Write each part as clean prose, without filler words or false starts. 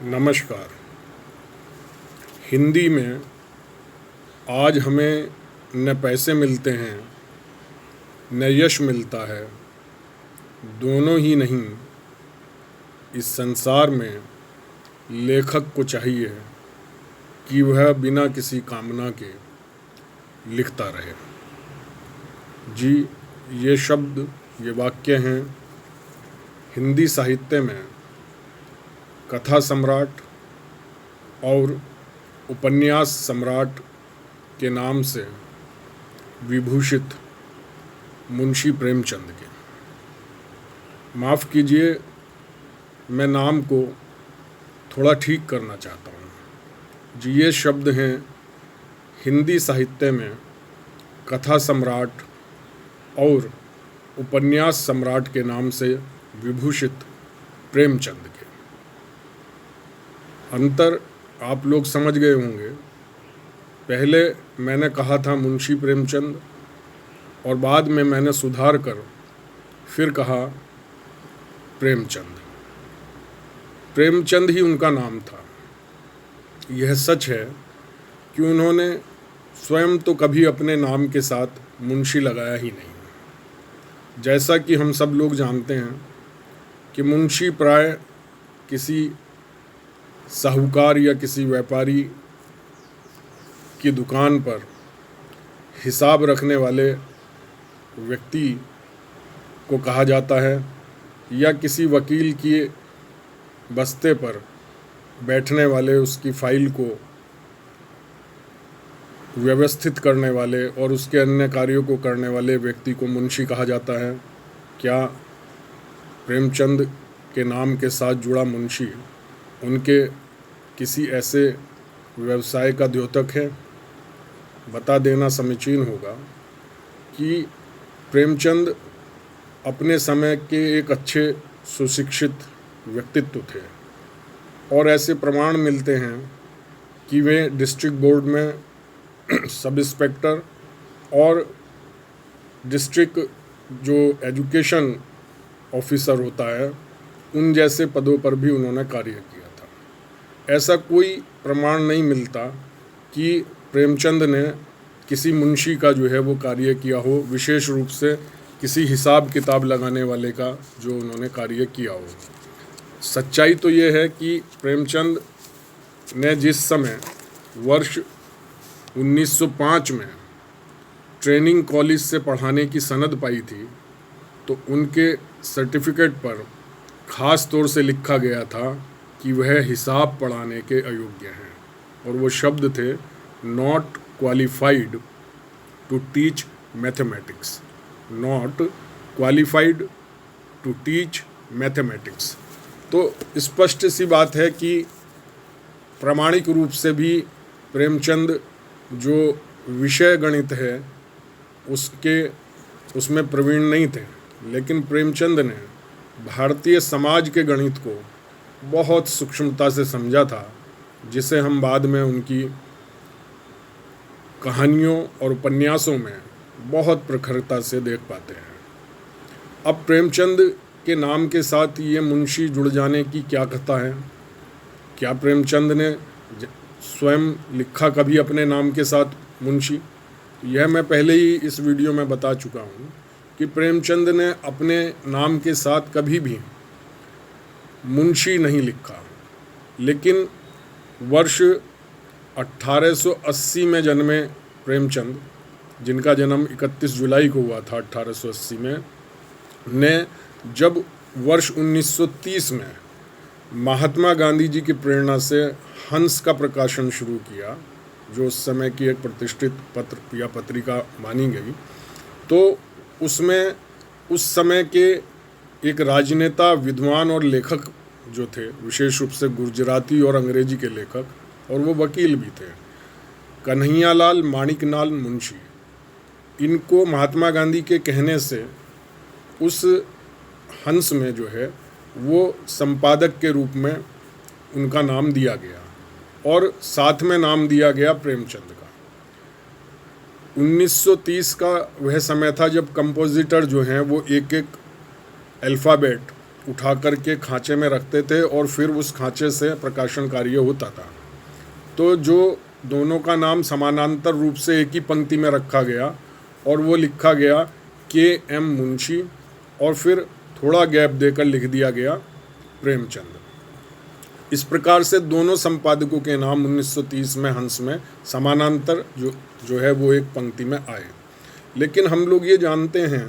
नमस्कार। हिंदी में आज हमें न पैसे मिलते हैं न यश मिलता है, दोनों ही नहीं। इस संसार में लेखक को चाहिए कि वह बिना किसी कामना के लिखता रहे। जी, ये शब्द, ये वाक्य हैं हिंदी साहित्य में कथा सम्राट और उपन्यास सम्राट के नाम से विभूषित मुंशी प्रेमचंद के। माफ़ कीजिए, मैं नाम को थोड़ा ठीक करना चाहता हूँ। जी, ये शब्द हैं हिंदी साहित्य में कथा सम्राट और उपन्यास सम्राट के नाम से विभूषित प्रेमचंद के। अंतर आप लोग समझ गए होंगे। पहले मैंने कहा था मुंशी प्रेमचंद और बाद में मैंने सुधार कर फिर कहा प्रेमचंद। प्रेमचंद ही उनका नाम था। यह सच है कि उन्होंने स्वयं तो कभी अपने नाम के साथ मुंशी लगाया ही नहीं। जैसा कि हम सब लोग जानते हैं कि मुंशी प्राय किसी साहूकार या किसी व्यापारी की दुकान पर हिसाब रखने वाले व्यक्ति को कहा जाता है, या किसी वकील के बस्ते पर बैठने वाले, उसकी फाइल को व्यवस्थित करने वाले और उसके अन्य कार्यों को करने वाले व्यक्ति को मुंशी कहा जाता है। क्या प्रेमचंद के नाम के साथ जुड़ा मुंशी उनके किसी ऐसे व्यवसाय का द्योतक है? बता देना समीचीन होगा कि प्रेमचंद अपने समय के एक अच्छे सुशिक्षित व्यक्तित्व थे और ऐसे प्रमाण मिलते हैं कि वे डिस्ट्रिक्ट बोर्ड में सब इंस्पेक्टर और डिस्ट्रिक्ट जो एजुकेशन ऑफिसर होता है उन जैसे पदों पर भी उन्होंने कार्य किया था। ऐसा कोई प्रमाण नहीं मिलता कि प्रेमचंद ने किसी मुंशी का जो है वो कार्य किया हो, विशेष रूप से किसी हिसाब किताब लगाने वाले का जो उन्होंने कार्य किया हो। सच्चाई तो ये है कि प्रेमचंद ने जिस समय वर्ष 1905 में ट्रेनिंग कॉलेज से पढ़ाने की सनद पाई थी, तो उनके सर्टिफिकेट पर ख़ास तौर से लिखा गया था कि वह हिसाब पढ़ाने के अयोग्य हैं, और वो शब्द थे not qualified to teach mathematics. Not qualified to teach mathematics. तो स्पष्ट सी बात है कि प्रामाणिक रूप से भी प्रेमचंद जो विषय गणित है उसमें प्रवीण नहीं थे, लेकिन प्रेमचंद ने भारतीय समाज के गणित को बहुत सूक्ष्मता से समझा था, जिसे हम बाद में उनकी कहानियों और उपन्यासों में बहुत प्रखरता से देख पाते हैं। अब प्रेमचंद के नाम के साथ ये मुंशी जुड़ जाने की क्या कथा है? क्या प्रेमचंद ने स्वयं लिखा कभी अपने नाम के साथ मुंशी? यह मैं पहले ही इस वीडियो में बता चुका हूँ कि प्रेमचंद ने अपने नाम के साथ कभी भी मुंशी नहीं लिखा। लेकिन वर्ष 1880 में जन्मे प्रेमचंद, जिनका जन्म 31 जुलाई को हुआ था 1880 में, ने जब वर्ष 1930 में महात्मा गांधी जी की प्रेरणा से हंस का प्रकाशन शुरू किया, जो उस समय की एक प्रतिष्ठित पत्र या पत्रिका मानी गई, तो उसमें उस समय के एक राजनेता, विद्वान और लेखक जो थे, विशेष रूप से गुजराती और अंग्रेजी के लेखक, और वो वकील भी थे, कन्हैयालाल माणिकलाल मुंशी, इनको महात्मा गांधी के कहने से उस हंस में जो है वो संपादक के रूप में उनका नाम दिया गया, और साथ में नाम दिया गया प्रेमचंद का। 1930 का वह समय था जब कंपोजिटर जो हैं वो एक एक अल्फ़ाबेट उठा करके खांचे में रखते थे और फिर उस खांचे से प्रकाशन कार्य होता था। तो जो दोनों का नाम समानांतर रूप से एक ही पंक्ति में रखा गया और वो लिखा गया के.एम. मुंशी, और फिर थोड़ा गैप देकर लिख दिया गया प्रेमचंद। इस प्रकार से दोनों संपादकों के नाम 1930 में हंस में समानांतर जो है वो एक पंक्ति में आए। लेकिन हम लोग ये जानते हैं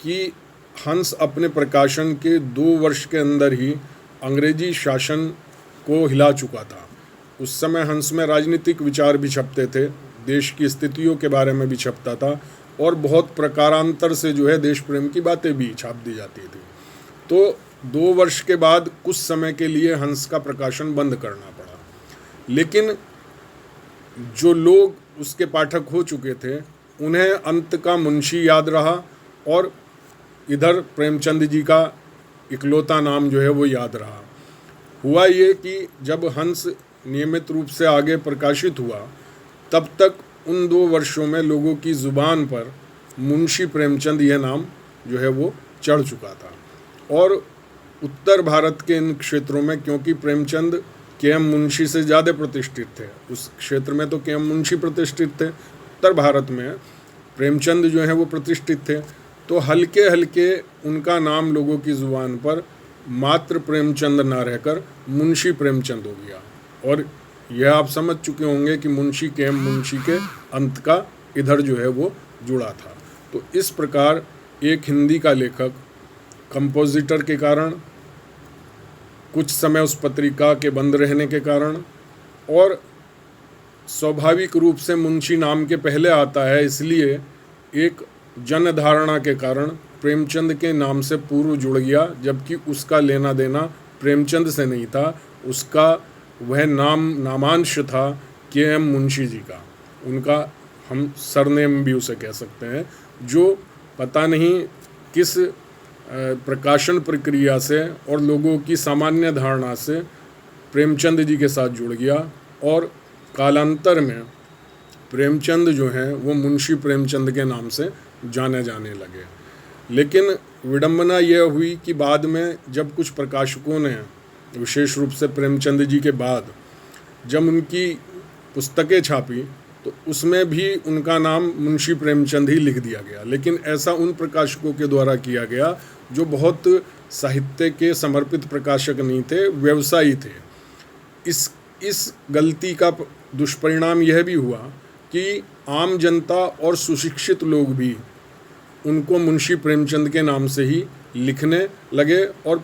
कि हंस अपने प्रकाशन के 2 वर्ष के अंदर ही अंग्रेजी शासन को हिला चुका था। उस समय हंस में राजनीतिक विचार भी छपते थे, देश की स्थितियों के बारे में भी छपता था और बहुत प्रकारांतर से जो है देश प्रेम की बातें भी छाप दी जाती थी। तो 2 वर्ष के बाद कुछ समय के लिए हंस का प्रकाशन बंद करना पड़ा। लेकिन जो लोग उसके पाठक हो चुके थे उन्हें अंत का मुंशी याद रहा और इधर प्रेमचंद जी का इकलौता नाम जो है वो याद रहा। हुआ ये कि जब हंस नियमित रूप से आगे प्रकाशित हुआ तब तक उन 2 वर्षों में लोगों की ज़ुबान पर मुंशी प्रेमचंद यह नाम जो है वो चढ़ चुका था। और उत्तर भारत के इन क्षेत्रों में, क्योंकि प्रेमचंद के.एम. मुंशी से ज़्यादा प्रतिष्ठित थे, उस क्षेत्र में तो के.एम. मुंशी प्रतिष्ठित थे, उत्तर भारत में प्रेमचंद जो है वो प्रतिष्ठित थे। तो हल्के हल्के उनका नाम लोगों की ज़ुबान पर मात्र प्रेमचंद ना रहकर मुंशी प्रेमचंद हो गया। और यह आप समझ चुके होंगे कि मुंशी के.एम. मुंशी के अंत का इधर जो है वो जुड़ा था। तो इस प्रकार एक हिंदी का लेखक कंपोजिटर के कारण, कुछ समय उस पत्रिका के बंद रहने के कारण और स्वाभाविक रूप से मुंशी नाम के पहले आता है, इसलिए एक जनधारणा के कारण प्रेमचंद के नाम से पूर्व जुड़ गया, जबकि उसका लेना देना प्रेमचंद से नहीं था। उसका वह नामांश था के.एम. मुंशी जी का। उनका हम सरनेम भी उसे कह सकते हैं, जो पता नहीं किस प्रकाशन प्रक्रिया से और लोगों की सामान्य धारणा से प्रेमचंद जी के साथ जुड़ गया और कालांतर में प्रेमचंद जो हैं वो मुंशी प्रेमचंद के नाम से जाने लगे। लेकिन विडंबना यह हुई कि बाद में जब कुछ प्रकाशकों ने, विशेष रूप से प्रेमचंद जी के बाद जब उनकी पुस्तकें छापी तो उसमें भी उनका नाम मुंशी प्रेमचंद ही लिख दिया गया। लेकिन ऐसा उन प्रकाशकों के द्वारा किया गया जो बहुत साहित्य के समर्पित प्रकाशक नहीं थे, व्यवसायी थे। इस गलती का दुष्परिणाम यह भी हुआ कि आम जनता और सुशिक्षित लोग भी उनको मुंशी प्रेमचंद के नाम से ही लिखने लगे और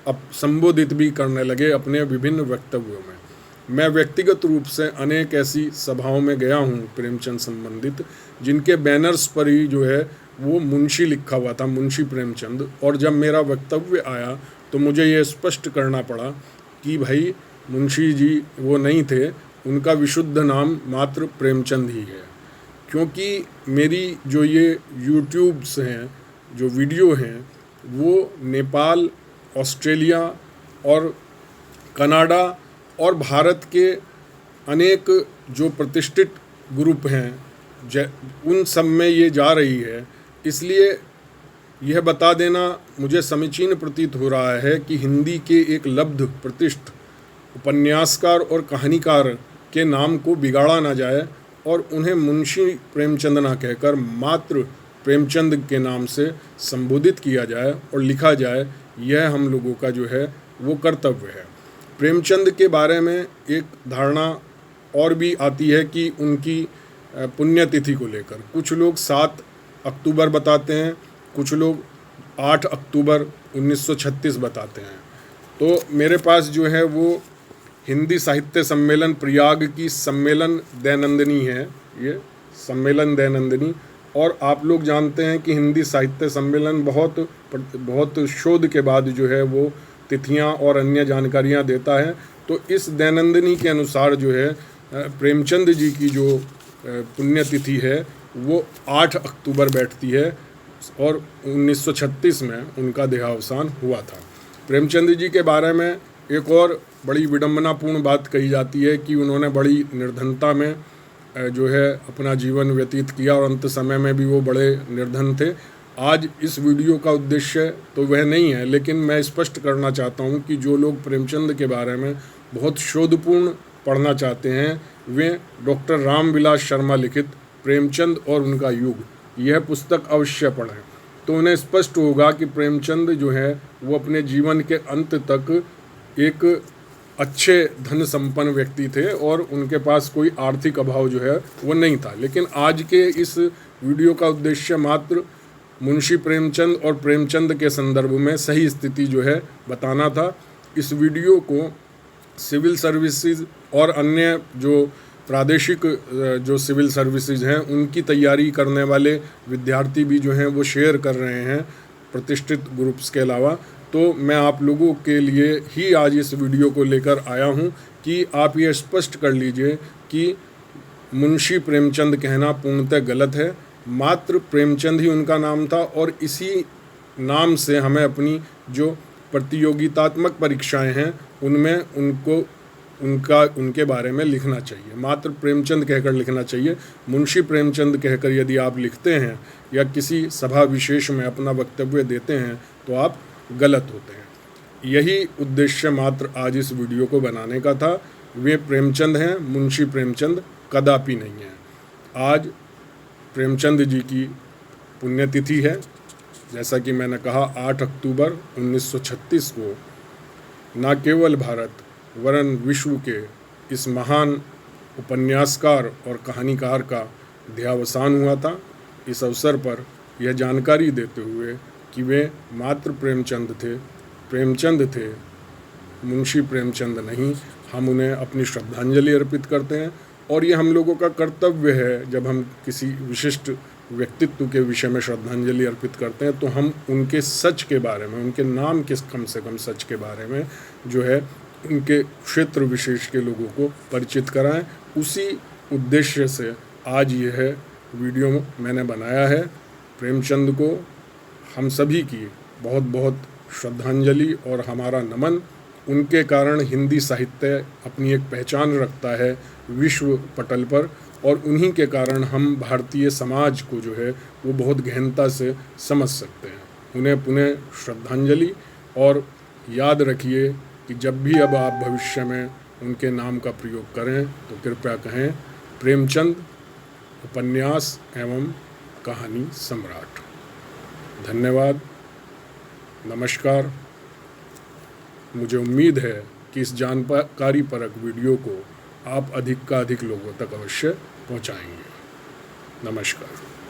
अब संबोधित भी करने लगे अपने विभिन्न वक्तव्यों में। मैं व्यक्तिगत रूप से अनेक ऐसी सभाओं में गया हूँ प्रेमचंद संबंधित, जिनके बैनर्स पर ही जो है वो मुंशी लिखा हुआ था, मुंशी प्रेमचंद। और जब मेरा वक्तव्य आया तो मुझे ये स्पष्ट करना पड़ा कि भाई मुंशी जी वो नहीं थे, उनका विशुद्ध नाम मात्र प्रेमचंद ही है। क्योंकि मेरी जो ये यूट्यूब्स हैं, जो वीडियो हैं, वो नेपाल, ऑस्ट्रेलिया और कनाडा और भारत के अनेक जो प्रतिष्ठित ग्रुप हैं उन सब में ये जा रही है। इसलिए यह बता देना मुझे समीचीन प्रतीत हो रहा है कि हिंदी के एक लब्ध प्रतिष्ठित उपन्यासकार और कहानीकार के नाम को बिगाड़ा ना जाए और उन्हें मुंशी प्रेमचंद ना कहकर मात्र प्रेमचंद के नाम से संबोधित किया जाए और लिखा जाए। यह हम लोगों का जो है वो कर्तव्य है। प्रेमचंद के बारे में एक धारणा और भी आती है कि उनकी पुण्यतिथि को लेकर कुछ लोग 7 अक्टूबर बताते हैं, कुछ लोग 8 अक्टूबर 1936 बताते हैं। तो मेरे पास जो है वो हिंदी साहित्य सम्मेलन प्रयाग की सम्मेलन दैनंदिनी है, ये सम्मेलन दैनंदिनी। और आप लोग जानते हैं कि हिंदी साहित्य सम्मेलन बहुत शोध के बाद जो है वो तिथियां और अन्य जानकारियां देता है। तो इस दैनंदिनी के अनुसार जो है प्रेमचंद जी की जो पुण्यतिथि है वो 8 अक्टूबर बैठती है और 1936 में उनका देहावसान हुआ था। प्रेमचंद जी के बारे में एक और बड़ी विडंबनापूर्ण बात कही जाती है कि उन्होंने बड़ी निर्धनता में जो है अपना जीवन व्यतीत किया और अंत समय में भी वो बड़े निर्धन थे। आज इस वीडियो का उद्देश्य तो वह नहीं है, लेकिन मैं स्पष्ट करना चाहता हूँ कि जो लोग प्रेमचंद के बारे में बहुत शोधपूर्ण पढ़ना चाहते हैं वे डॉक्टर रामविलास शर्मा लिखित प्रेमचंद और उनका युग यह पुस्तक अवश्य पढ़ें। तो उन्हें स्पष्ट होगा कि प्रेमचंद जो है वो अपने जीवन के अंत तक एक अच्छे धन संपन्न व्यक्ति थे और उनके पास कोई आर्थिक अभाव जो है वो नहीं था। लेकिन आज के इस वीडियो का उद्देश्य मात्र मुंशी प्रेमचंद और प्रेमचंद के संदर्भ में सही स्थिति जो है बताना था। इस वीडियो को सिविल सर्विसेज और अन्य जो प्रादेशिक जो सिविल सर्विसेज हैं उनकी तैयारी करने वाले विद्यार्थी भी जो हैं वो शेयर कर रहे हैं प्रतिष्ठित ग्रुप्स के अलावा। तो मैं आप लोगों के लिए ही आज इस वीडियो को लेकर आया हूं कि आप ये स्पष्ट कर लीजिए कि मुंशी प्रेमचंद कहना पूर्णतः गलत है। मात्र प्रेमचंद ही उनका नाम था और इसी नाम से हमें अपनी जो प्रतियोगितात्मक परीक्षाएं हैं उनमें उनके बारे में लिखना चाहिए। मात्र प्रेमचंद कहकर लिखना चाहिए। मुंशी प्रेमचंद कहकर यदि आप लिखते हैं या किसी सभा विशेष में अपना वक्तव्य देते हैं तो आप गलत होते हैं। यही उद्देश्य मात्र आज इस वीडियो को बनाने का था। वे प्रेमचंद हैं, मुंशी प्रेमचंद कदापि नहीं है। आज प्रेमचंद जी की पुण्यतिथि है। जैसा कि मैंने कहा 8 अक्टूबर 1936 को न केवल भारत वरन विश्व के इस महान उपन्यासकार और कहानीकार का देहावसान हुआ था। इस अवसर पर यह जानकारी देते हुए कि वे मात्र प्रेमचंद थे, मुंशी प्रेमचंद नहीं, हम उन्हें अपनी श्रद्धांजलि अर्पित करते हैं। और ये हम लोगों का कर्तव्य है, जब हम किसी विशिष्ट व्यक्तित्व के विषय में श्रद्धांजलि अर्पित करते हैं तो हम उनके सच के बारे में, उनके नाम के कम से कम सच के बारे में जो है उनके क्षेत्र विशेष के लोगों को परिचित कराएं। उसी उद्देश्य से आज यह वीडियो मैंने बनाया है। प्रेमचंद को हम सभी की बहुत बहुत श्रद्धांजलि और हमारा नमन। उनके कारण हिंदी साहित्य अपनी एक पहचान रखता है विश्व पटल पर और उन्हीं के कारण हम भारतीय समाज को जो है वो बहुत गहनता से समझ सकते हैं। उन्हें पुनः श्रद्धांजलि। और याद रखिए कि जब भी अब आप भविष्य में उनके नाम का प्रयोग करें तो कृपया कहें प्रेमचंद उपन्यास एवं कहानी सम्राट। धन्यवाद, नमस्कार। मुझे उम्मीद है कि इस जानकारी परक वीडियो को आप अधिक का अधिक लोगों तक अवश्य पहुंचाएंगे। नमस्कार।